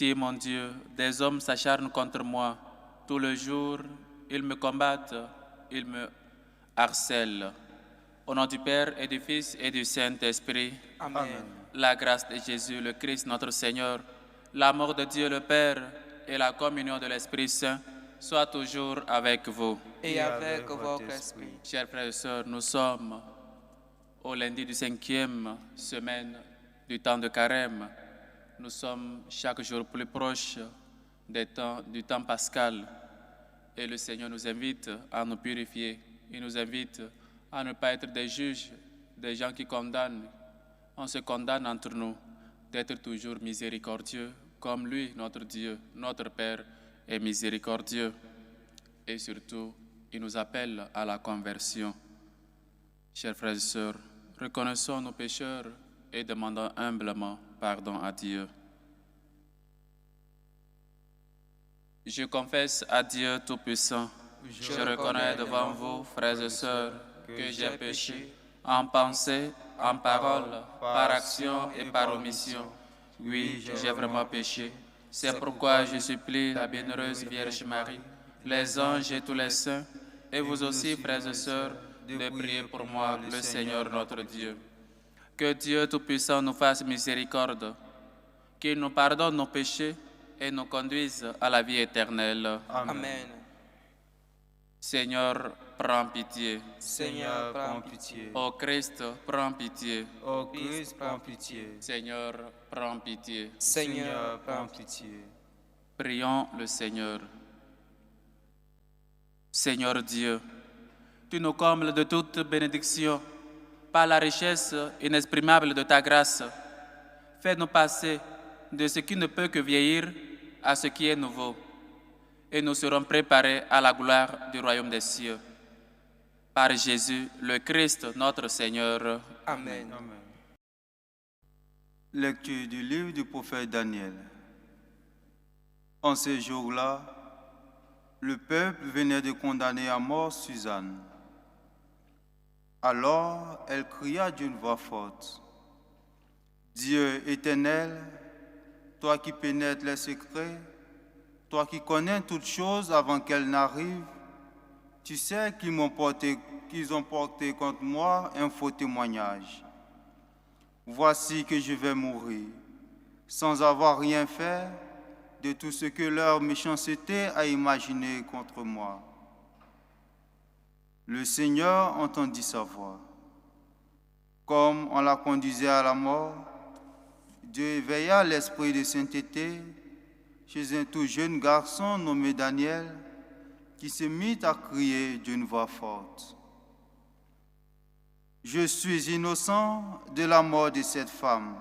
Pitié, mon Dieu, des hommes s'acharnent contre moi. Tout le jour, ils me combattent, ils me harcèlent. Au nom du Père et du Fils et du Saint-Esprit, Amen. la grâce de Jésus, le Christ, notre Seigneur, l'amour de Dieu le Père et la communion de l'Esprit Saint soient toujours avec vous. Et avec votre esprit. Chers frères et sœurs, nous sommes au lundi du 5e semaine du temps de carême. Nous sommes chaque jour plus proches du temps pascal. Et le Seigneur nous invite à nous purifier. Il nous invite à ne pas être des juges, des gens qui condamnent. On se condamne entre nous d'être toujours miséricordieux, comme lui, notre Dieu, notre Père, est miséricordieux. Et surtout, il nous appelle à la conversion. Chers frères et sœurs, reconnaissons nos pécheurs et demandons humblement pardon à Dieu. Je confesse à Dieu Tout-Puissant, je reconnais devant vous, frères et sœurs, que j'ai péché en pensée, en parole, par action et par omission. Oui, j'ai vraiment péché. C'est pourquoi je supplie la bienheureuse Vierge Marie, les anges et tous les saints, et vous aussi, frères et sœurs, de prier pour moi, le Seigneur notre Dieu. Que Dieu Tout-Puissant nous fasse miséricorde, qu'il nous pardonne nos péchés et nous conduise à la vie éternelle. Amen. Seigneur, prends pitié. Seigneur, prends pitié. Ô Christ, prends pitié. Ô Christ, prends pitié. Seigneur, prends pitié. Seigneur, prends pitié. Prions le Seigneur. Seigneur Dieu, tu nous combles de toute bénédiction par la richesse inexprimable de ta grâce. Fais-nous passer de ce qui ne peut que vieillir à ce qui est nouveau, et nous serons préparés à la gloire du royaume des cieux. Par Jésus, le Christ, notre Seigneur. Amen. Lecture du livre du prophète Daniel. En ces jours-là, le peuple venait de condamner à mort Suzanne. Alors elle cria d'une voix forte, « Dieu éternel, toi qui pénètres les secrets, toi qui connais toutes choses avant qu'elles n'arrivent, tu sais qu'ils ont porté contre moi un faux témoignage. Voici que je vais mourir, sans avoir rien fait de tout ce que leur méchanceté a imaginé contre moi. » Le Seigneur entendit sa voix. Comme on la conduisait à la mort, Dieu éveilla l'esprit de sainteté chez un tout jeune garçon nommé Daniel, qui se mit à crier d'une voix forte. « Je suis innocent de la mort de cette femme. »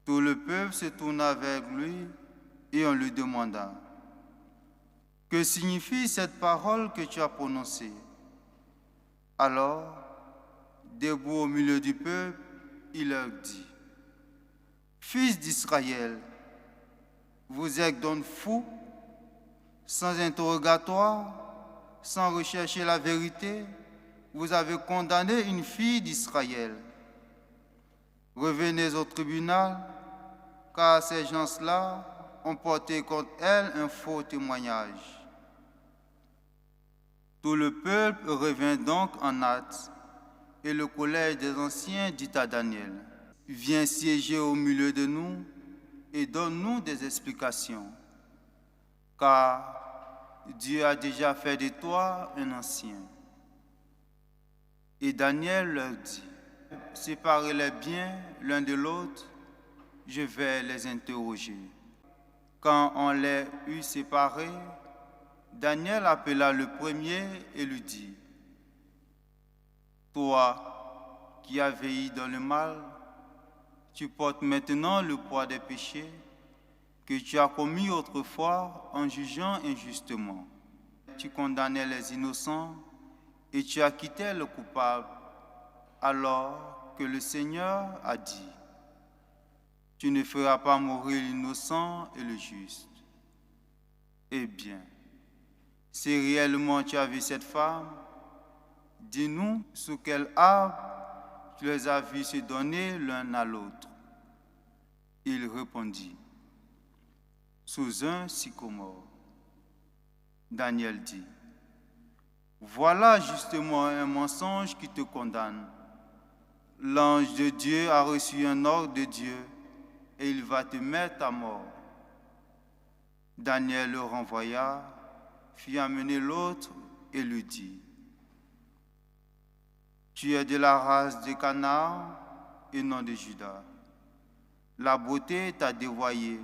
Tout le peuple se tourna vers lui et on lui demanda, « Que signifie cette parole que tu as prononcée ?» Alors, debout au milieu du peuple, il leur dit, « Fils d'Israël, vous êtes donc fous, sans interrogatoire, sans rechercher la vérité, vous avez condamné une fille d'Israël. Revenez au tribunal, car ces gens-là ont porté contre elle un faux témoignage. » Tout le peuple revint donc en hâte, et le collège des anciens dit à Daniel, « Viens siéger au milieu de nous et donne-nous des explications, car Dieu a déjà fait de toi un ancien. » Et Daniel leur dit, « Séparez-les bien l'un de l'autre, je vais les interroger. » Quand on les eut séparés, Daniel appela le premier et lui dit, « Toi qui as veillé dans le mal, tu portes maintenant le poids des péchés que tu as commis autrefois en jugeant injustement. Tu condamnais les innocents et tu acquittais le coupable, alors que le Seigneur a dit, « Tu ne feras pas mourir l'innocent et le juste. » Eh bien, si réellement tu as vu cette femme, dis-nous sous quel arbre tu les as vus se donner l'un à l'autre. Il répondit, sous un sycomore. Daniel dit, voilà justement un mensonge qui te condamne. L'ange de Dieu a reçu un ordre de Dieu et il va te mettre à mort. Daniel le renvoya, fit amener l'autre et lui dit, tu es de la race de Canaan et non de Juda. La beauté t'a dévoyé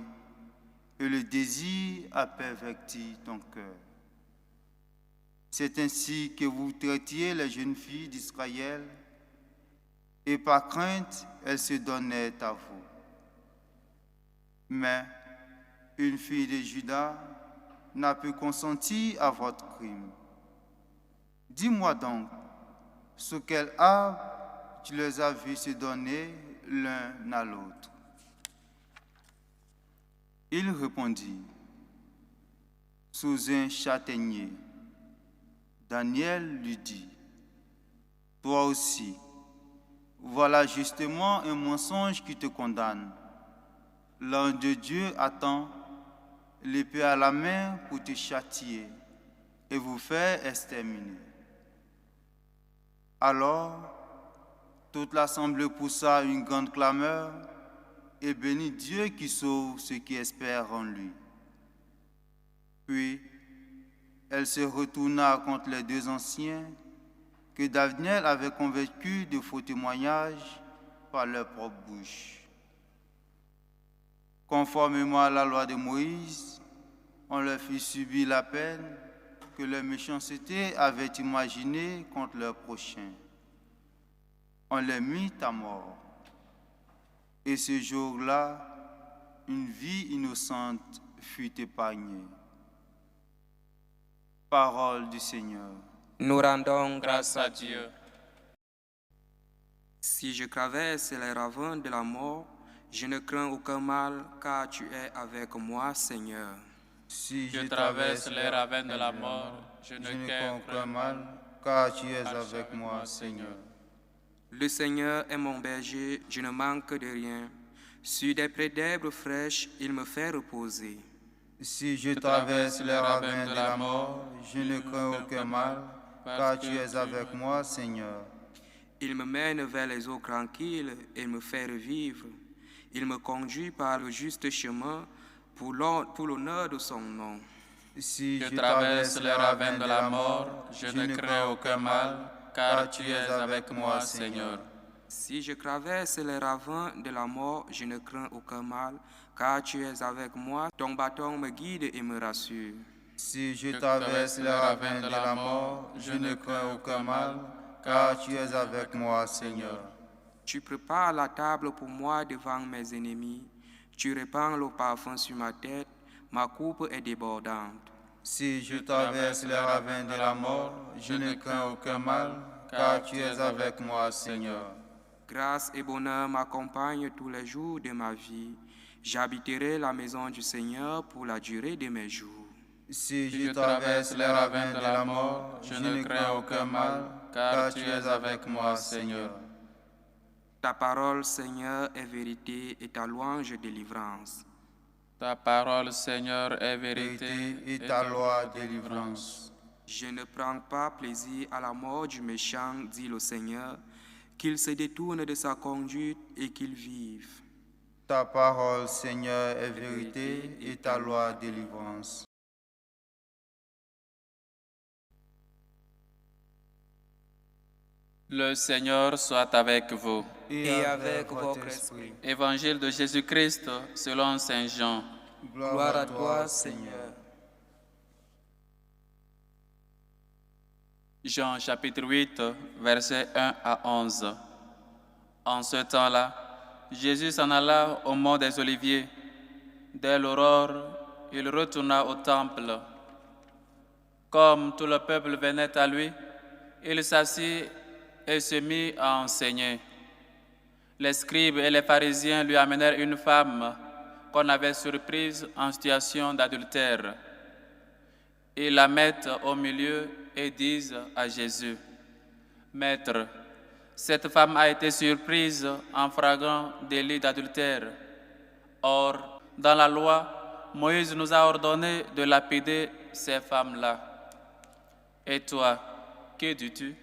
et le désir a perverti ton cœur. C'est ainsi que vous traitiez les jeunes filles d'Israël, et par crainte, elles se donnaient à vous. Mais une fille de Juda n'a pu consentir à votre crime. Dis-moi donc, sous quel arbre tu les as vus se donner l'un à l'autre? Il répondit, sous un châtaignier. Daniel lui dit, toi aussi, voilà justement un mensonge qui te condamne. L'ange de Dieu attend, l'épée à la main pour te châtier et vous faire exterminer. Alors, toute l'assemblée poussa une grande clameur et bénit Dieu qui sauve ceux qui espèrent en lui. Puis, elle se retourna contre les deux anciens que Daniel avait convaincus de faux témoignages par leur propre bouche. Conformément à la loi de Moïse, on leur fit subir la peine que leur méchanceté avait imaginée contre leur prochain. On les mit à mort. Et ce jour-là, une vie innocente fut épargnée. Parole du Seigneur. Nous rendons grâce Grâce à Dieu. Si je traverse les ravins de la mort, je ne crains aucun mal, car tu es avec moi, Seigneur. Si Je traverse les ravins de la mort, je ne crains aucun mal, car tu es avec moi, Seigneur. Le Seigneur est mon berger, je ne manque de rien. Sur des prés d'herbes fraîches, il me fait reposer. Si je traverse les ravins de la mort, je ne crains aucun mal, car tu es avec moi, Seigneur. Il me mène vers les eaux tranquilles et me fait revivre. Il me conduit par le juste chemin pour l'honneur de son nom. Si Je traverse les ravins de la mort, je ne crains aucun mal, car tu es avec moi, Seigneur. Si je traverse les ravins de la mort, je ne crains aucun mal, car tu es avec moi. Ton bâton me guide et me rassure. Si je traverse les ravins de la mort, je ne crains aucun mal, car tu es avec moi, Seigneur. Tu prépares la table pour moi devant mes ennemis. Tu répands le parfum sur ma tête. Ma coupe est débordante. Si je traverse les ravins de la mort, je ne crains aucun mal, car tu es avec moi, Seigneur. Grâce et bonheur m'accompagnent tous les jours de ma vie. J'habiterai la maison du Seigneur pour la durée de mes jours. Si je traverse les ravins de la mort, je ne crains aucun mal, car tu es avec moi, Seigneur. Ta parole, Seigneur, est vérité et ta louange délivrance. Ta parole, Seigneur, est vérité Et ta loi délivrance. Je ne prends pas plaisir à la mort du méchant, dit le Seigneur, qu'il se détourne de sa conduite et qu'il vive. Ta parole, Seigneur, est vérité et ta loi délivrance. Le Seigneur soit avec vous. Et avec votre esprit. Évangile de Jésus-Christ selon Saint Jean. Gloire à toi, Seigneur. Jean chapitre 8, versets 1 à 11. En ce temps-là, Jésus s'en alla au mont des Oliviers. Dès l'aurore, il retourna au temple. Comme tout le peuple venait à lui, il s'assit et se mit à enseigner. Les scribes et les pharisiens lui amenèrent une femme qu'on avait surprise en situation d'adultère. Ils la mettent au milieu et disent à Jésus, « Maître, cette femme a été surprise en flagrant délit d'adultère. Or, dans la loi, Moïse nous a ordonné de lapider ces femmes-là. Et toi, que dis-tu?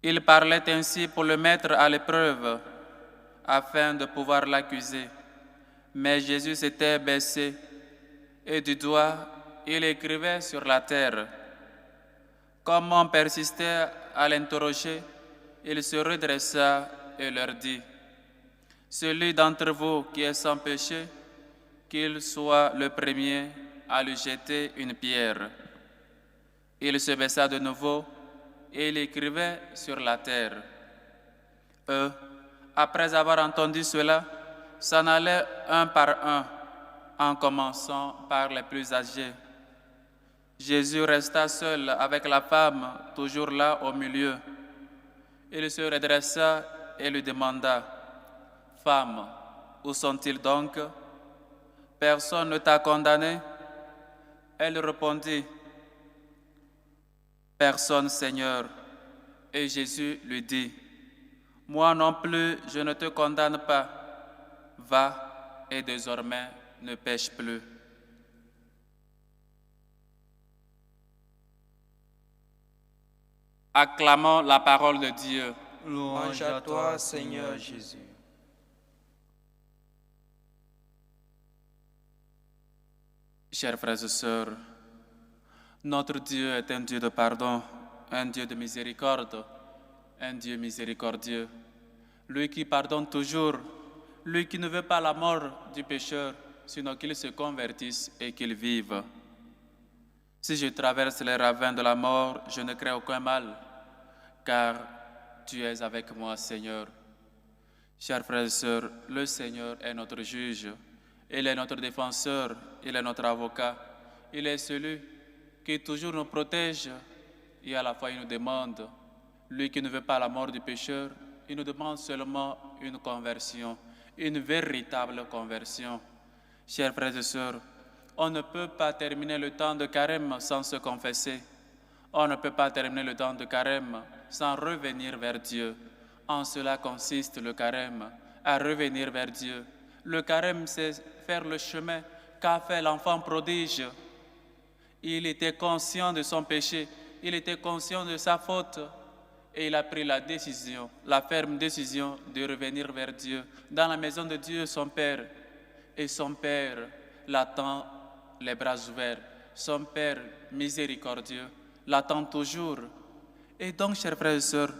Il parlait ainsi pour le mettre à l'épreuve, afin de pouvoir l'accuser. Mais Jésus s'était baissé, et du doigt, il écrivait sur la terre. Comme on persistait à l'interroger, il se redressa et leur dit, « Celui d'entre vous qui est sans péché, qu'il soit le premier à lui jeter une pierre. » Il se baissa de nouveau et il écrivait sur la terre. Eux, après avoir entendu cela, s'en allaient un par un, en commençant par les plus âgés. Jésus resta seul avec la femme, toujours là au milieu. Il se redressa et lui demanda, « Femme, où sont-ils donc? Personne ne t'a condamné? » Elle répondit, « Personne, Seigneur. » Et Jésus lui dit, « Moi non plus, je ne te condamne pas. Va et désormais ne pêche plus. » Acclamons la parole de Dieu. Louange à toi, Seigneur Jésus. Chers frères et sœurs, notre Dieu est un Dieu de pardon, un Dieu de miséricorde, un Dieu miséricordieux. Lui qui pardonne toujours, lui qui ne veut pas la mort du pécheur, sinon qu'il se convertisse et qu'il vive. Si je traverse les ravins de la mort, je ne crains aucun mal, car tu es avec moi, Seigneur. Chers frères et sœurs, le Seigneur est notre juge, il est notre défenseur, il est notre avocat, il est celui qui toujours nous protège et à la fois il nous demande, lui qui ne veut pas la mort du pécheur, il nous demande seulement une conversion, une véritable conversion. Chers frères et sœurs, on ne peut pas terminer le temps de carême sans se confesser. On ne peut pas terminer le temps de carême sans revenir vers Dieu. En cela consiste le carême, à revenir vers Dieu. Le carême, c'est faire le chemin qu'a fait l'enfant prodige. Il était conscient de son péché, il était conscient de sa faute et il a pris la décision, la ferme décision de revenir vers Dieu, dans la maison de Dieu, son Père. Et son Père l'attend les bras ouverts. Son Père miséricordieux l'attend toujours. Et donc, chers frères et sœurs,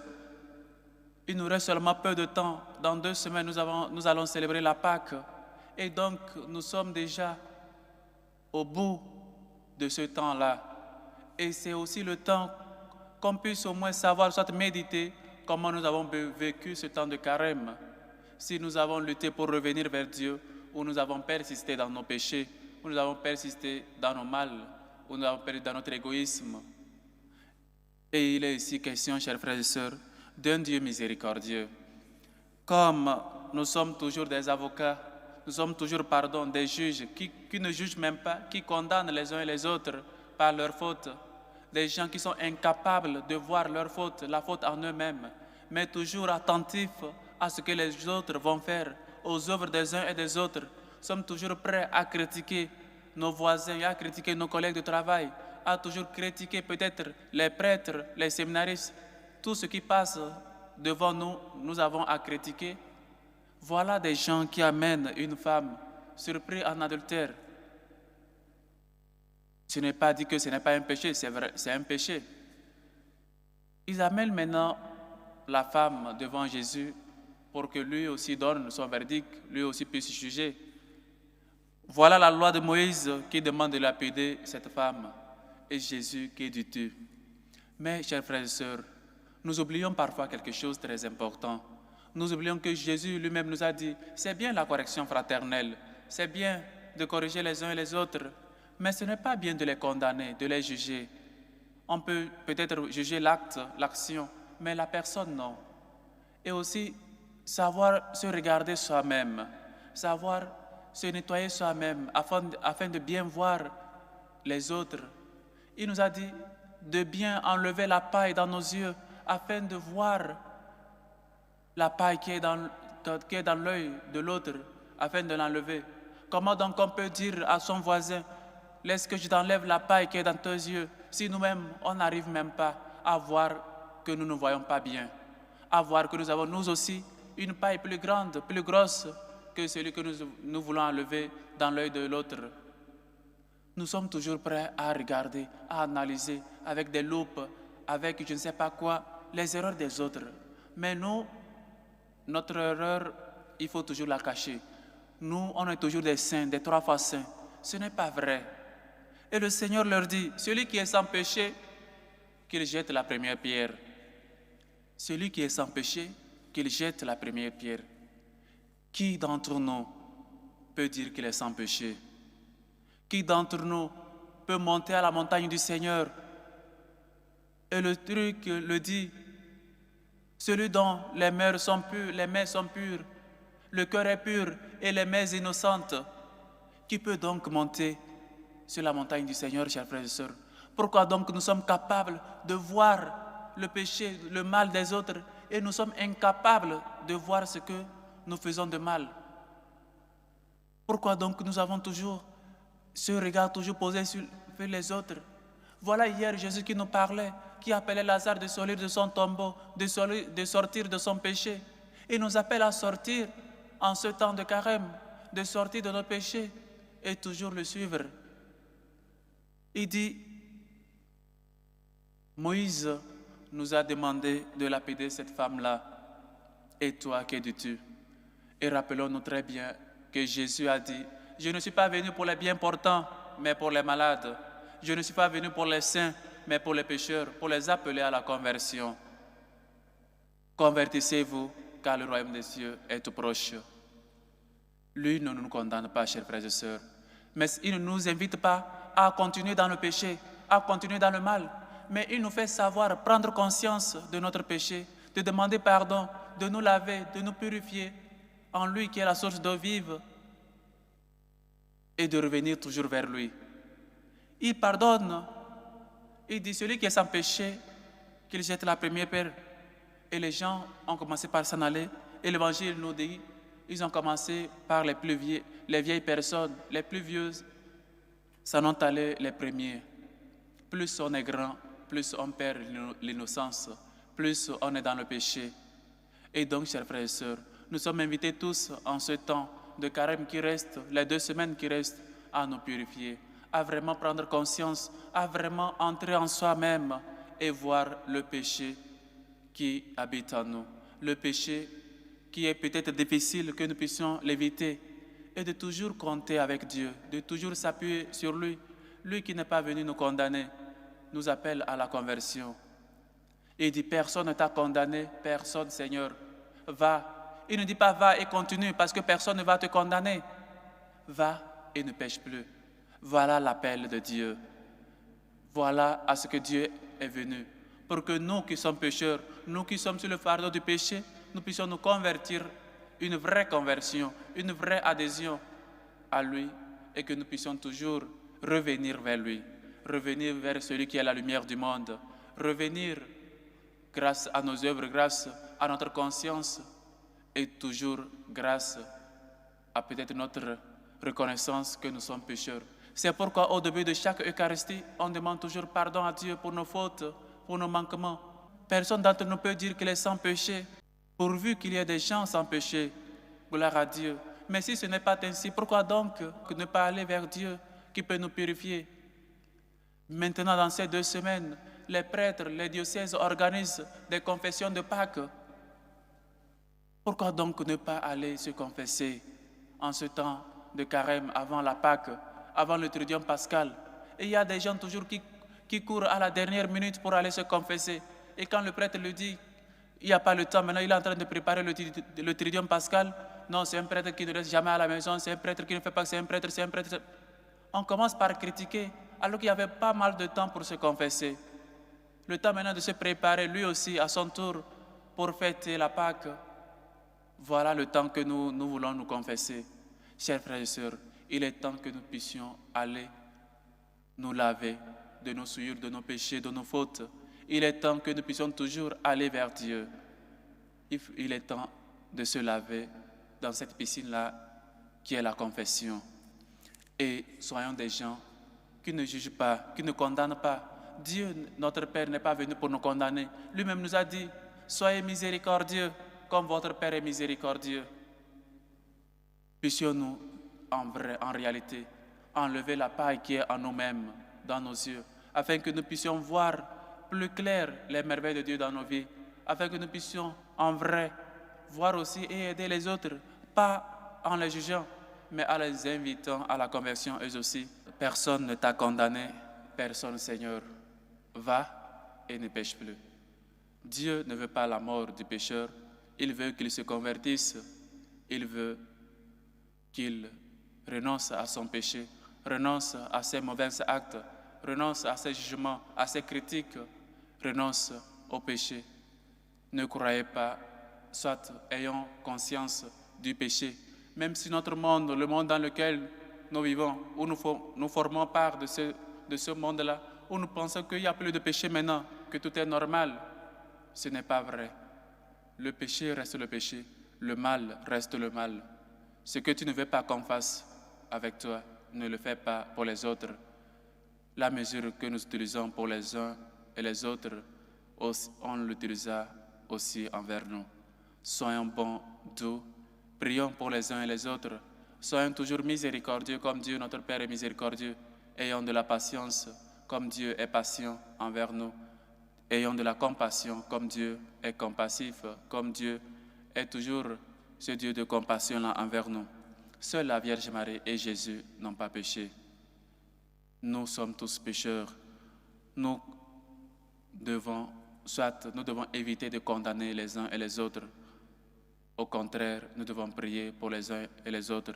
il nous reste seulement peu de temps. Dans 2 semaines, nous allons célébrer la Pâque. Et donc, nous sommes déjà au bout de ce temps-là. Et c'est aussi le temps qu'on puisse au moins savoir, soit méditer, comment nous avons vécu ce temps de carême. Si nous avons lutté pour revenir vers Dieu, ou nous avons persisté dans nos péchés, ou nous avons persisté dans nos mal, ou nous avons persisté dans notre égoïsme. Et il est ici question, chers frères et sœurs, d'un Dieu miséricordieux. Comme nous sommes toujours des avocats, nous sommes toujours, des juges qui ne jugent même pas, qui condamnent les uns et les autres par leurs fautes. Des gens qui sont incapables de voir leur faute, la faute en eux-mêmes, mais toujours attentifs à ce que les autres vont faire, aux œuvres des uns et des autres. Nous sommes toujours prêts à critiquer nos voisins, à critiquer nos collègues de travail, à toujours critiquer peut-être les prêtres, les séminaristes. Tout ce qui passe devant nous, nous avons à critiquer. Voilà des gens qui amènent une femme surprise en adultère. Ce n'est pas dit que ce n'est pas un péché, c'est vrai, c'est un péché. Ils amènent maintenant la femme devant Jésus pour que lui aussi donne son verdict, lui aussi puisse juger. Voilà la loi de Moïse qui demande de lapider cette femme. Et Jésus, que dis-tu? Mais, chers frères et sœurs, nous oublions parfois quelque chose de très important. Nous oublions que Jésus lui-même nous a dit, c'est bien la correction fraternelle, c'est bien de corriger les uns et les autres, mais ce n'est pas bien de les condamner, de les juger. On peut peut-être juger l'acte, l'action, mais la personne non. Et aussi, savoir se regarder soi-même, savoir se nettoyer soi-même afin de bien voir les autres. Il nous a dit de bien enlever la paille dans nos yeux afin de voir la paille qui est dans l'œil de l'autre, afin de l'enlever. Comment donc on peut dire à son voisin, laisse que je t'enlève la paille qui est dans tes yeux, si nous-mêmes, on n'arrive même pas à voir que nous ne voyons pas bien, à voir que nous avons nous aussi une paille plus grande, plus grosse que celui que nous voulons enlever dans l'œil de l'autre. Nous sommes toujours prêts à regarder, à analyser avec des loupes, avec je ne sais pas quoi, les erreurs des autres. Mais nous, notre erreur, il faut toujours la cacher. Nous, on est toujours des saints, des 3 fois saints. Ce n'est pas vrai. Et le Seigneur leur dit, celui qui est sans péché, qu'il jette la première pierre. Celui qui est sans péché, qu'il jette la première pierre. Qui d'entre nous peut dire qu'il est sans péché? Qui d'entre nous peut monter à la montagne du Seigneur? Et le truc le dit, celui dont les mains sont pures, le cœur est pur et les mains innocentes. Qui peut donc monter sur la montagne du Seigneur, chers frères et sœurs? Pourquoi donc nous sommes capables de voir le péché, le mal des autres et nous sommes incapables de voir ce que nous faisons de mal? Pourquoi donc nous avons toujours ce regard toujours posé sur les autres? Voilà hier Jésus qui nous parlait, qui appelait Lazare de sortir de son tombeau, de sortir de son péché. Il nous appelle à sortir en ce temps de carême, de sortir de nos péchés et toujours le suivre. Il dit, Moïse nous a demandé de lapider cette femme-là. Et toi, que dis-tu? Et rappelons-nous très bien que Jésus a dit, je ne suis pas venu pour les bien portants, mais pour les malades. Je ne suis pas venu pour les saints, mais pour les pécheurs, pour les appeler à la conversion. Convertissez-vous, car le royaume des cieux est tout proche. Lui ne nous condamne pas, chers frères et sœurs, mais il ne nous invite pas à continuer dans le péché, à continuer dans le mal, mais il nous fait savoir, prendre conscience de notre péché, de demander pardon, de nous laver, de nous purifier en lui qui est la source d'eau vive et de revenir toujours vers lui. Il pardonne. Il dit, celui qui est sans péché, qu'il jette la première pierre. Et les gens ont commencé par s'en aller. Et l'Évangile nous dit, ils ont commencé par les vieilles personnes, les plus vieux, s'en sont allés les premiers. Plus on est grand, plus on perd l'innocence, plus on est dans le péché. Et donc, chers frères et sœurs, nous sommes invités tous en ce temps de carême qui reste, les 2 semaines qui restent, à nous purifier, à vraiment prendre conscience, à vraiment entrer en soi-même et voir le péché qui habite en nous. Le péché qui est peut-être difficile que nous puissions l'éviter et de toujours compter avec Dieu, de toujours s'appuyer sur lui. Lui qui n'est pas venu nous condamner, nous appelle à la conversion. Il dit, personne ne t'a condamné, personne, Seigneur, va. Il ne dit pas va et continue parce que personne ne va te condamner. Va et ne pêche plus. Voilà l'appel de Dieu. Voilà à ce que Dieu est venu. Pour que nous qui sommes pécheurs, nous qui sommes sur le fardeau du péché, nous puissions nous convertir, une vraie conversion, une vraie adhésion à lui et que nous puissions toujours revenir vers lui, revenir vers celui qui est la lumière du monde, revenir grâce à nos œuvres, grâce à notre conscience et toujours grâce à peut-être notre reconnaissance que nous sommes pécheurs. C'est pourquoi au début de chaque Eucharistie, on demande toujours pardon à Dieu pour nos fautes, pour nos manquements. Personne d'entre nous peut dire qu'il est sans péché, pourvu qu'il y ait des gens sans péché. Gloire à Dieu. Mais si ce n'est pas ainsi, pourquoi donc ne pas aller vers Dieu qui peut nous purifier? Maintenant, dans ces 2 semaines, les prêtres, les diocèses organisent des confessions de Pâques. Pourquoi donc ne pas aller se confesser en ce temps de carême avant la Pâque, avant le Triduum pascal? Et il y a des gens toujours qui courent à la dernière minute pour aller se confesser. Et quand le prêtre lui dit, il n'y a pas le temps, maintenant il est en train de préparer le Triduum pascal, non, c'est un prêtre qui ne reste jamais à la maison, c'est un prêtre qui ne fait pas que c'est un prêtre. On commence par critiquer, alors qu'il y avait pas mal de temps pour se confesser. Le temps maintenant de se préparer, lui aussi, à son tour, pour fêter la Pâque. Voilà le temps que nous voulons nous confesser. Chers frères et sœurs, il est temps que nous puissions aller nous laver de nos souillures, de nos péchés, de nos fautes. Il est temps que nous puissions toujours aller vers Dieu. Il est temps de se laver dans cette piscine-là qui est la confession. Et soyons des gens qui ne jugent pas, qui ne condamnent pas. Dieu, notre Père, n'est pas venu pour nous condamner. Lui-même nous a dit, soyez miséricordieux comme votre Père est miséricordieux. Puissions-nous, en réalité, enlever la paille qui est en nous-mêmes, dans nos yeux, afin que nous puissions voir plus clair les merveilles de Dieu dans nos vies, afin que nous puissions, en vrai, voir aussi et aider les autres, pas en les jugeant, mais en les invitant à la conversion eux aussi. Personne ne t'a condamné, personne, Seigneur. Va et ne pêche plus. Dieu ne veut pas la mort du pécheur, il veut qu'il se convertisse, il veut qu'il renonce à son péché, renonce à ses mauvais actes, renonce à ses jugements, à ses critiques, renonce au péché. Ne croyez pas, soit ayons conscience du péché, même si notre monde, le monde dans lequel nous vivons, où nous formons part de ce monde-là, où nous pensons qu'il n'y a plus de péché maintenant, que tout est normal, ce n'est pas vrai. Le péché reste le péché, le mal reste le mal. Ce que tu ne veux pas qu'on fasse avec toi, ne le fais pas pour les autres. La mesure que nous utilisons pour les uns et les autres, on l'utilisera aussi envers nous. Soyons bons, doux, prions pour les uns et les autres. Soyons toujours miséricordieux comme Dieu, notre Père, est miséricordieux. Ayons de la patience comme Dieu est patient envers nous. Ayons de la compassion comme Dieu est compassif, comme Dieu est toujours ce Dieu de compassion-là envers nous. Seule la Vierge Marie et Jésus n'ont pas péché. Nous sommes tous pécheurs. Nous devons éviter de condamner les uns et les autres. Au contraire, nous devons prier pour les uns et les autres.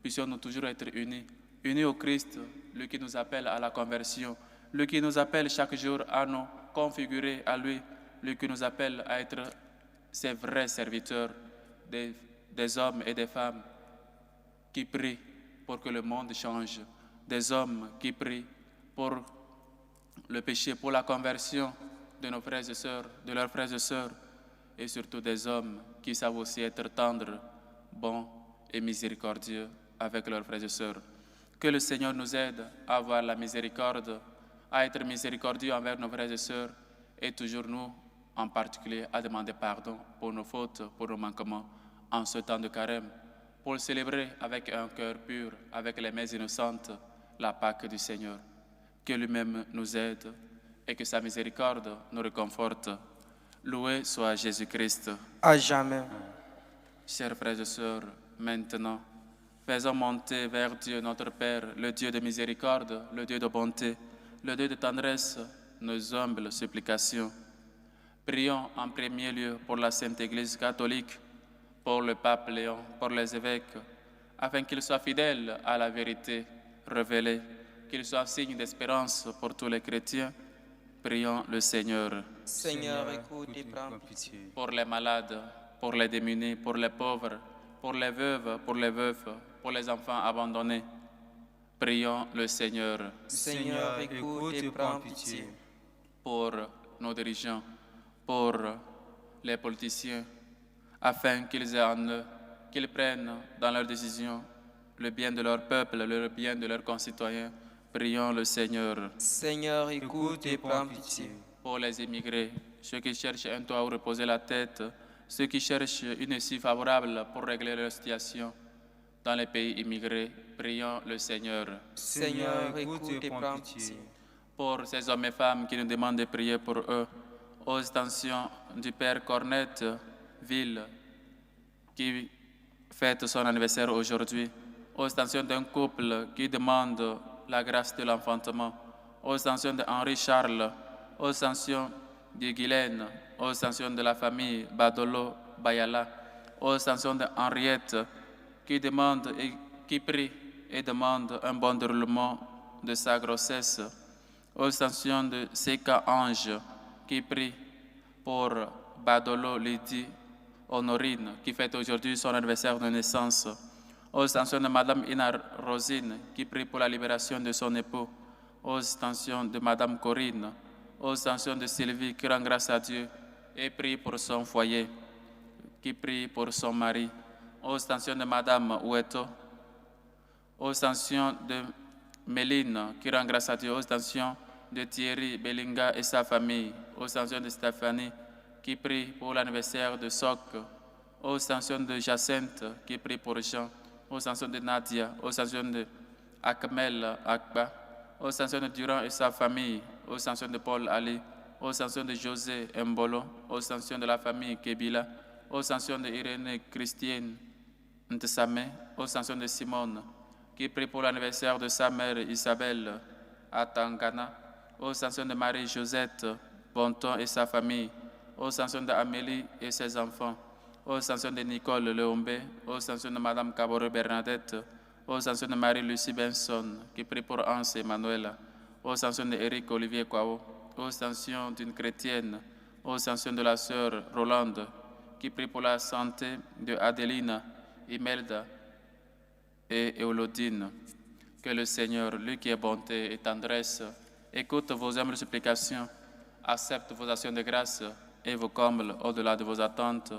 Puissions-nous toujours être unis, unis au Christ, lui qui nous appelle à la conversion, lui qui nous appelle chaque jour à nous configurer à lui, lui qui nous appelle à être ses vrais serviteurs, des hommes et des femmes qui prient pour que le monde change, des hommes qui prient pour le péché, pour la conversion de nos frères et sœurs, de leurs frères et sœurs, et surtout des hommes qui savent aussi être tendres, bons et miséricordieux avec leurs frères et sœurs. Que le Seigneur nous aide à avoir la miséricorde, à être miséricordieux envers nos frères et sœurs, et toujours nous, en particulier, à demander pardon pour nos fautes, pour nos manquements, en ce temps de carême, pour célébrer avec un cœur pur, avec les mains innocentes, la Pâque du Seigneur. Que lui-même nous aide et que sa miséricorde nous réconforte. Loué soit Jésus-Christ. À jamais. Chers frères et sœurs, maintenant, faisons monter vers Dieu notre Père, le Dieu de miséricorde, le Dieu de bonté, le Dieu de tendresse, nos humbles supplications. Prions en premier lieu pour la Sainte Église catholique, pour le pape Léon, pour les évêques, afin qu'ils soient fidèles à la vérité révélée, qu'ils soient signe d'espérance pour tous les chrétiens. Prions le Seigneur. Seigneur, écoute et prends pitié. Pour les malades, pour les démunis, pour les pauvres, pour les veuves, pour les veufs, pour les enfants abandonnés. Prions le Seigneur. Seigneur, écoute et prends pitié. Pour nos dirigeants, pour les politiciens, afin qu'ils aient en eux, qu'ils prennent dans leurs décisions le bien de leur peuple, le bien de leurs concitoyens. Prions le Seigneur. Seigneur, écoute et prends pitié. Pour les immigrés, ceux qui cherchent un toit où reposer la tête, ceux qui cherchent une issue favorable pour régler leur situation dans les pays immigrés, prions le Seigneur. Seigneur, écoute et prends pitié. Pour ces hommes et femmes qui nous demandent de prier pour eux, aux intentions du Père Cornette Ville, qui fête son anniversaire aujourd'hui, aux intentions d'un couple qui demande la grâce de l'enfantement, aux intentions d'Henri Charles, aux intentions de Guylaine, aux intentions de la famille Badolo Bayala, aux intentions d'Henriette, qui demande et qui prie et demande un bon déroulement de sa grossesse, aux intentions de Seka Ange, qui prie pour Badolo Lydie Honorine, qui fête aujourd'hui son anniversaire de naissance, aux intentions de Madame Ina Rosine, qui prie pour la libération de son époux, aux intentions de Madame Corinne, aux intentions de Sylvie, qui rend grâce à Dieu et prie pour son foyer, qui prie pour son mari, aux intentions de Madame Oueto, aux intentions de Méline, qui rend grâce à Dieu, aux intentions de Thierry Bellinga et sa famille, aux intentions de Stéphanie, qui prie pour l'anniversaire de Soc, aux intentions de Jacinthe, qui prie pour Jean, aux intentions de Nadia, aux intentions de Akmel Akba, aux intentions de Durand et sa famille, aux intentions de Paul Ali, aux intentions de José Mbolo, aux intentions de la famille Kebila, aux intentions de Irénée Christienne Ntesame, aux intentions de Simone, qui prie pour l'anniversaire de sa mère Isabelle à Tangana, aux intentions de Marie-Josette Bonton et sa famille, aux intentions d'Amélie et ses enfants, aux intentions de Nicole Leombe, aux intentions de Madame Cabore Bernadette, aux intentions de Marie-Lucie Benson, qui prie pour Hans et Manuela, aux intentions d'Éric Olivier Kwao, aux intentions d'une chrétienne, aux intentions de la sœur Rolande, qui prie pour la santé de Adelina, Imelda et Eulodine. Que le Seigneur, lui qui est bonté et tendresse, écoute vos humbles supplications, accepte vos actions de grâce et vous comble au-delà de vos attentes.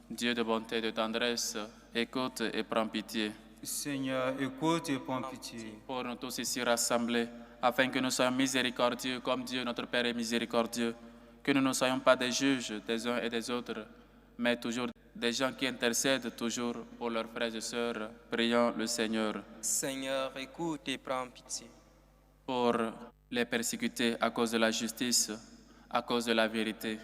Dieu de bonté et de tendresse, écoute et prends pitié. Seigneur, écoute et prends pitié. Pour nous tous ici rassemblés, afin que nous soyons miséricordieux comme Dieu, notre Père, est miséricordieux, que nous ne soyons pas des juges des uns et des autres, mais toujours des gens qui intercèdent toujours pour leurs frères et sœurs. Prions le Seigneur. Seigneur, écoute et prends pitié. Pour les persécutés à cause de la justice, à cause de la vérité,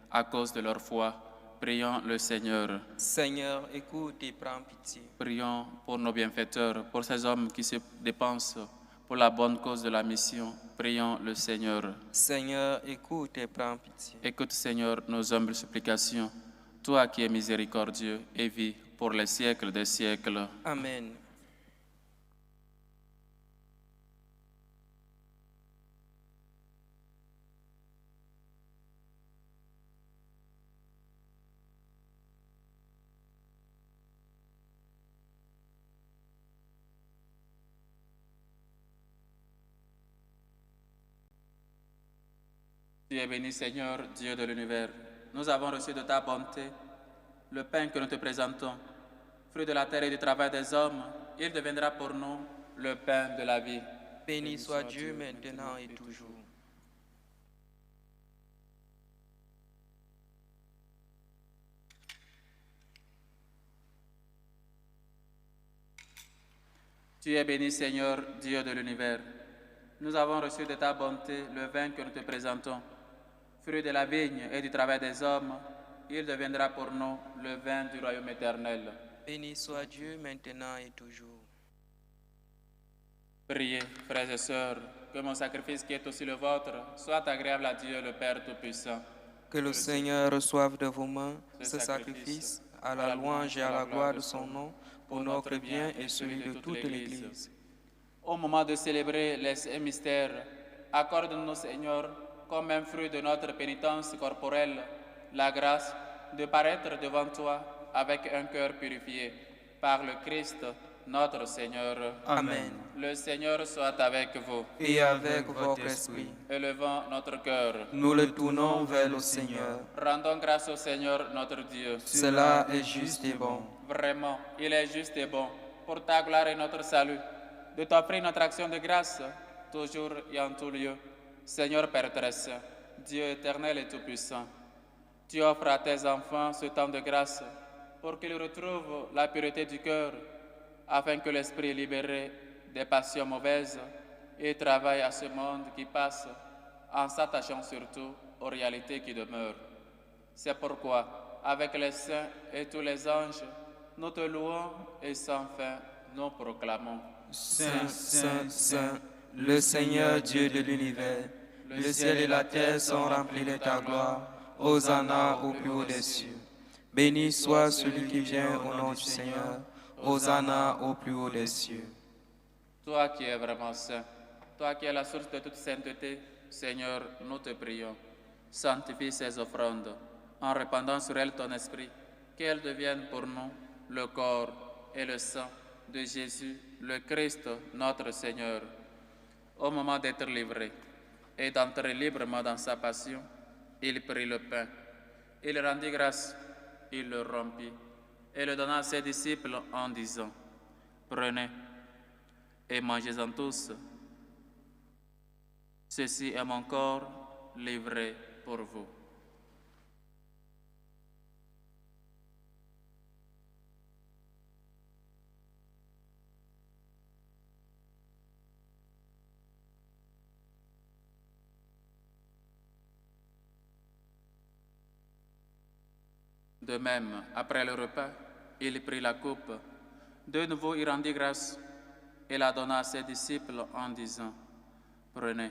à cause de leur foi, prions le Seigneur. Seigneur, écoute et prends pitié. Prions pour nos bienfaiteurs, pour ces hommes qui se dépensent pour la bonne cause de la mission. Prions le Seigneur. Seigneur, écoute et prends pitié. Écoute, Seigneur, nos humbles supplications. Toi qui es miséricordieux et vis pour les siècles des siècles. Amen. Tu es béni, Seigneur, Dieu de l'univers. Nous avons reçu de ta bonté le pain que nous te présentons, fruit de la terre et du travail des hommes. Il deviendra pour nous le pain de la vie. Béni soit Dieu maintenant et toujours. Tu es béni, Seigneur, Dieu de l'univers. Nous avons reçu de ta bonté le vin que nous te présentons, fruit de la vigne et du travail des hommes. Il deviendra pour nous le vin du royaume éternel. Béni soit Dieu maintenant et toujours. Priez, frères et sœurs, que mon sacrifice qui est aussi le vôtre soit agréable à Dieu le Père Tout-Puissant. Que le Seigneur reçoive de vos mains ce sacrifice à la louange et à la gloire de son nom, pour notre bien et celui de toute l'Église. Au moment de célébrer les saints mystères, accorde-nous, Seigneur, comme un fruit de notre pénitence corporelle, la grâce de paraître devant toi avec un cœur purifié, par le Christ, notre Seigneur. Amen. Le Seigneur soit avec vous. Et avec votre esprit, Élevons notre cœur. nous le tournons vers le Seigneur. Rendons grâce au Seigneur notre Dieu. Cela est juste et bon. Vraiment, il est juste et bon, pour ta gloire et notre salut, de t'offrir notre action de grâce, toujours et en tout lieu. Seigneur Père très saint, Dieu éternel et tout-puissant, tu offres à tes enfants ce temps de grâce pour qu'ils retrouvent la pureté du cœur, afin que l'esprit libéré des passions mauvaises et travaille à ce monde qui passe en s'attachant surtout aux réalités qui demeurent. C'est pourquoi, avec les saints et tous les anges, nous te louons et sans fin nous proclamons. Saint, Saint, Saint, le Seigneur Dieu de l'univers, le ciel et la terre sont remplis de ta gloire. Hosanna au plus haut des cieux. Béni soit celui qui vient au nom du Seigneur. Hosanna au plus haut des cieux. Toi qui es vraiment saint, toi qui es la source de toute sainteté, Seigneur, nous te prions. Sanctifie ces offrandes, en répandant sur elles ton esprit, qu'elles deviennent pour nous le corps et le sang de Jésus, le Christ, notre Seigneur. Au moment d'être livré et d'entrer librement dans sa passion, il prit le pain, il rendit grâce, il le rompit et le donna à ses disciples en disant: Prenez, et mangez-en tous. Ceci est mon corps livré pour vous. De même, après le repas, il prit la coupe. De nouveau, il rendit grâce et la donna à ses disciples en disant, « Prenez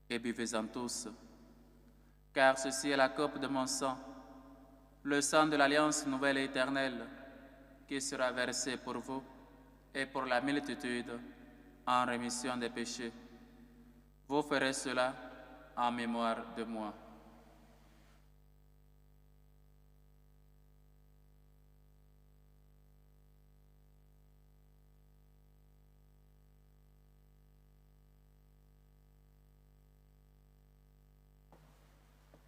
et buvez-en tous, car ceci est la coupe de mon sang, le sang de l'alliance nouvelle et éternelle, qui sera versé pour vous et pour la multitude en rémission des péchés. Vous ferez cela en mémoire de moi. »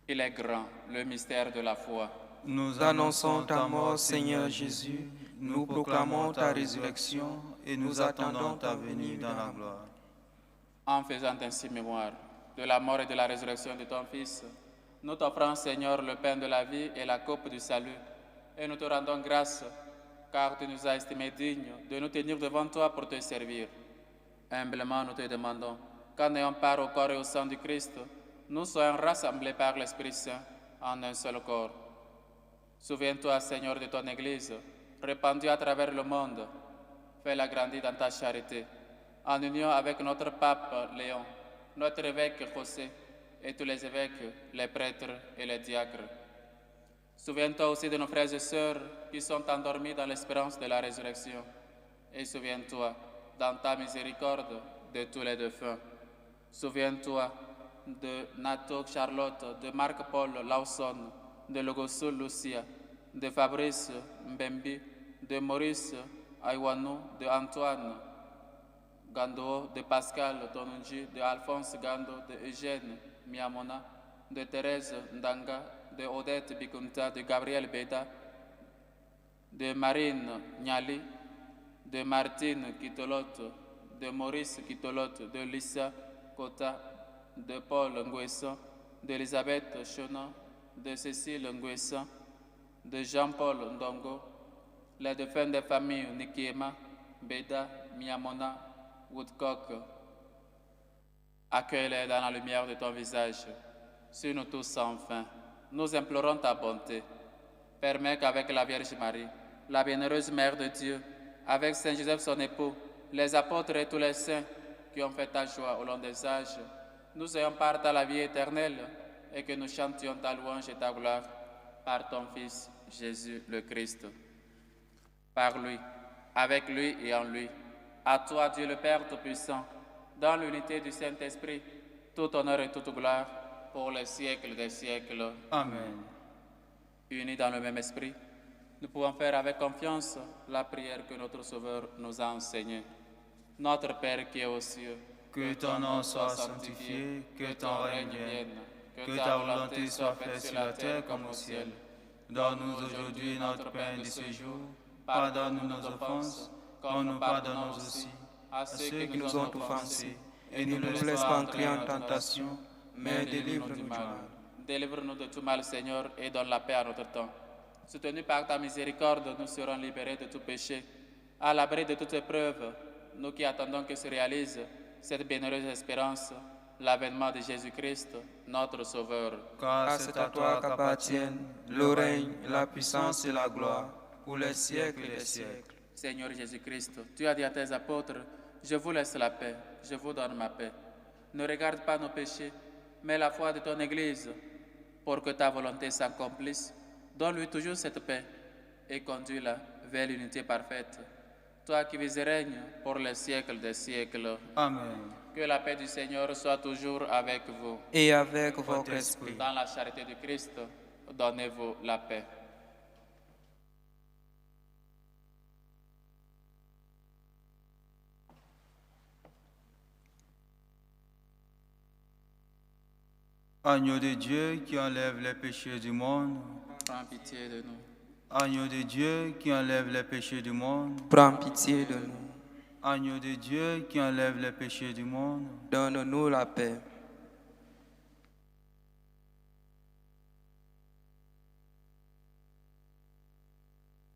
Il est grand, le mystère de la foi. Nous annonçons ta mort, Seigneur Jésus, nous proclamons ta résurrection et nous attendons ta venue dans la gloire. En faisant ainsi mémoire de la mort et de la résurrection de ton Fils, nous t'offrons, Seigneur, le pain de la vie et la coupe du salut, et nous te rendons grâce, car tu nous as estimés dignes de nous tenir devant toi pour te servir. Humblement, nous te demandons qu'en ayant part au corps et au sang du Christ, nous soyons rassemblés par l'Esprit Saint en un seul corps. Souviens-toi, Seigneur, de ton Église, répandue à travers le monde. Fais-la grandir dans ta charité, en union avec notre pape Léon, notre évêque José, et tous les évêques, les prêtres et les diacres. Souviens-toi aussi de nos frères et sœurs qui sont endormis dans l'espérance de la résurrection. Et souviens-toi, dans ta miséricorde, de tous les défunts. Souviens-toi de Nato Charlotte, de Marc-Paul Lawson, de Logosul Lucia, de Fabrice Mbembi, de Maurice Aiwanou, de Antoine Gando, de Pascal Tonunji, de Alphonse Gando, de Eugène Miamona, de Thérèse Ndanga, de Odette Bikunta, de Gabriel Beda, de Marine Niali, de Martine Kitolote, de Maurice Kitolote, de Lisa Kota, de Paul Nguesson, d'Elisabeth Chona, de Cécile Nguesson, de Jean-Paul Ndongo, les défunts des familles Nikiema, Beda, Miamona, Woodcock. Accueille-les dans la lumière de ton visage. Sur nous tous sans fin, nous implorons ta bonté. Permets qu'avec la Vierge Marie, la bienheureuse Mère de Dieu, avec Saint Joseph son époux, les apôtres et tous les saints qui ont fait ta joie au long des âges, nous ayons part à la vie éternelle et que nous chantions ta louange et ta gloire par ton Fils, Jésus le Christ. Par lui, avec lui et en lui, à toi, Dieu le Père Tout-Puissant, dans l'unité du Saint-Esprit, tout honneur et toute gloire pour les siècles des siècles. Amen. Unis dans le même esprit, nous pouvons faire avec confiance la prière que notre Sauveur nous a enseignée. Notre Père qui est aux cieux, Que ton nom soit sanctifié, que ton règne vienne, que ta volonté soit faite sur la terre comme au ciel. Donne-nous aujourd'hui notre pain de ce jour. Pardonne-nous nos offenses, comme nous pardonnons aussi à ceux qui nous ont offensés. Et ne nous laisse pas entrer en tentation, mais délivre-nous du mal. Délivre-nous de tout mal, Seigneur, et donne la paix à notre temps. Soutenus par ta miséricorde, nous serons libérés de tout péché. À l'abri de toute épreuve, nous qui attendons que se réalise cette bienheureuse espérance, l'avènement de Jésus-Christ, notre Sauveur. Car c'est à toi qu'appartiennent le règne, la puissance et la gloire, pour les siècles des siècles. Seigneur Jésus-Christ, tu as dit à tes apôtres, je vous laisse la paix, je vous donne ma paix. Ne regarde pas nos péchés, mais la foi de ton Église, pour que ta volonté s'accomplisse. Donne-lui toujours cette paix et conduis-la vers l'unité parfaite. Toi qui vis et règnes pour les siècles des siècles. Amen. Que la paix du Seigneur soit toujours avec vous. Et avec votre esprit. Dans la charité du Christ, donnez-vous la paix. Agneau de Dieu qui enlève les péchés du monde. Prends pitié de nous. Agneau de Dieu qui enlève les péchés du monde. Prends pitié de nous. Agneau de Dieu qui enlève les péchés du monde, donne-nous la paix.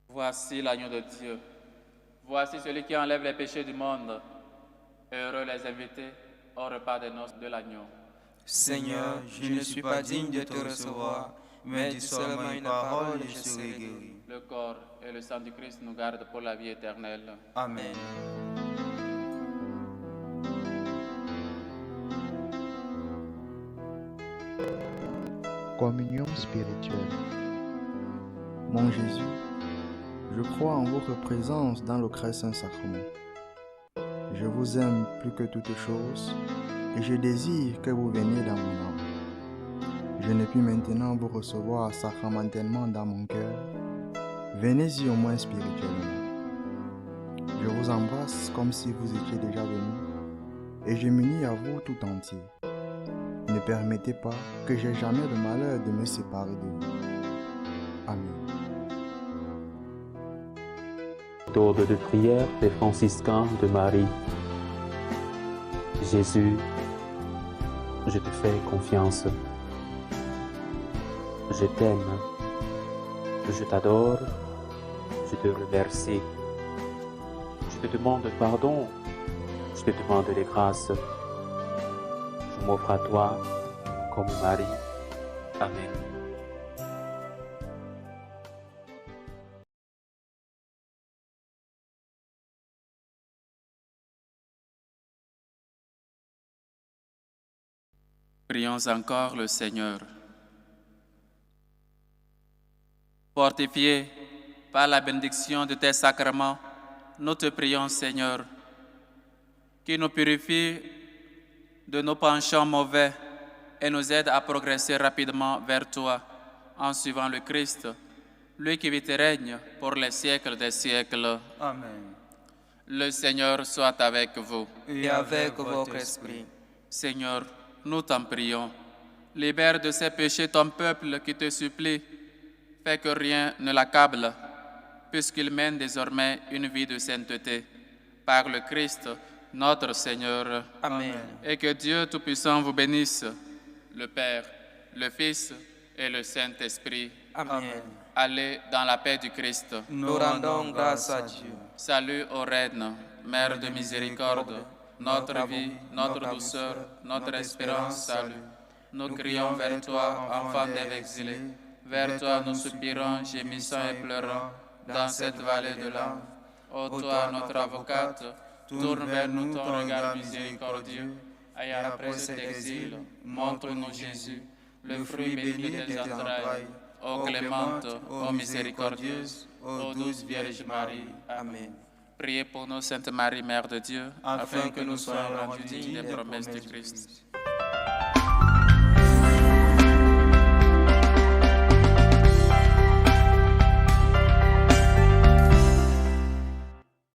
Voici l'agneau de Dieu. Voici celui qui enlève les péchés du monde. Heureux les invités au repas des noces de l'agneau. Seigneur, je ne suis pas digne de te recevoir, mais dis seulement une parole et je serai guéri. Le corps et le sang du Christ nous gardent pour la vie éternelle. Amen. Communion spirituelle. Mon Jésus, je crois en votre présence dans le très saint sacrement. Je vous aime plus que toute chose et je désire que vous veniez dans mon âme. Je ne puis maintenant vous recevoir sacramentellement dans mon cœur. Venez-y au moins spirituellement. Je vous embrasse comme si vous étiez déjà venu et je m'unis à vous tout entier. Ne permettez pas que j'aie jamais le malheur de me séparer de vous. Amen. Méthode de prière des franciscains de Marie. Jésus, je te fais confiance. Je t'aime. Je t'adore. Je te remercie. Je te demande pardon. Je te demande les grâces. Je m'offre à toi comme Marie. Amen. Prions encore le Seigneur. Fortifiés par la bénédiction de tes sacrements, nous te prions, Seigneur, qui nous purifie de nos penchants mauvais et nous aide à progresser rapidement vers toi en suivant le Christ, lui qui vit et règne pour les siècles des siècles. Amen. Le Seigneur soit avec vous. Et avec votre esprit. Seigneur, nous t'en prions. Libère de ses péchés ton peuple qui te supplie. Fais que rien ne l'accable, puisqu'il mène désormais une vie de sainteté. Par le Christ, notre Seigneur. Amen. Et que Dieu Tout-Puissant vous bénisse, le Père, le Fils et le Saint-Esprit. Amen. Allez dans la paix du Christ. Nous rendons grâce à Dieu. Salut aux reines, Mère de miséricorde, notre vie, notre douceur, notre espérance, salut. Nous crions vers toi, enfant d'Ève exilés. Vers toi nous soupirons, gémissant et pleurant, dans cette vallée de larmes. Ô toi, notre avocate, tourne vers nous ton regard miséricordieux, et après cet exil, montre-nous Jésus, le fruit béni de tes entrailles. Ô clémente, ô miséricordieuse, ô douce Vierge Marie. Amen. Priez pour nous, Sainte Marie, Mère de Dieu, afin que nous soyons rendus dignes des promesses du Christ.